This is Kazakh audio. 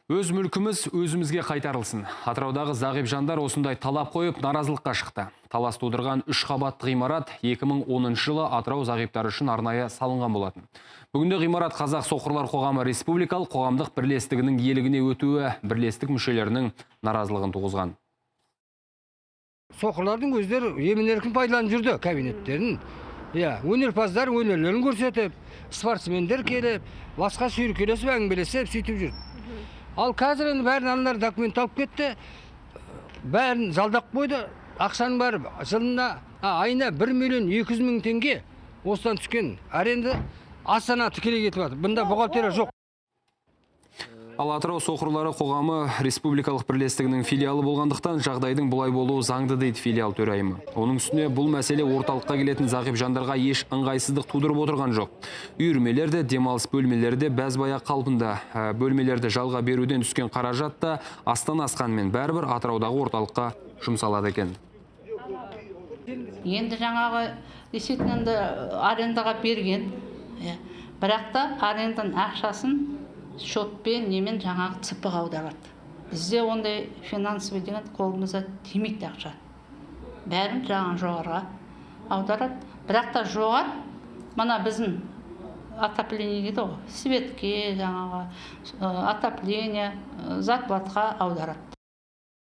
Өз мүлкіміз өзімізге қайтарылсын. Атыраудағы зағип жандар осындай талап қойып наразылыққа шықты. Талас тудырған 3 қабатты ғимарат 2010 жылы Атырау зағиптары үшін арнайы салынған болатын. Бүгінде ғимарат Қазақ Соқырлар қоғамы республикалық қоғамдық бірлестігінің иелігіне өтуі бірлестік мүшелерінің наразылығын туғызған. Соқырлардың өздері емін-еркін пайдаланып жүрді кабинеттерін. Өнерпаздар өнерлерін көрсетіп, спортсмендер келіп, басқа сүйіркелесіп әңгімелесіп сөйтіп жүрді. Ал қазір енді бәрін аналар документ алып кетті, бәрін жалдап қойды. Ақшаның бәрі жылына, айына 1.200.000 теңге осыдан түскен аренда Астана тікелей кетіп жатыр. Бұнда бухгалтерия жоқ. Ал Атырау Соқырлары қоғамы республикалық бірлестігінің филиалы болғандықтан жағдайдың бұлай болуы заңды дейді филиал төрайымы. Оның үстіне бұл мәселе орталыққа келетін зағип жандарға еш ыңғайсыздық тудырып отырған жоқ. Үйірмелерде, демалыс бөлмелерде бәз-баяқ қалпында. Бөлмелерді жалға беруден түскен қаражат та астан асқанмен бәрібір Атыраудағы орталыққа жұмсалады екен. Енді жаңағы действительно арендаға берген, бірақ та аренданың ақшасын шотпен немен жаңағы ЦП аударады. Бізде ондай финансовый деген қолымызда тимейді ақша. Бәрін жаңағы жоғарға аударады. Бірақ та жоғар, мына біздің отопление дейді ғой, светке, жаңағы отопление, зарплатаға аударады.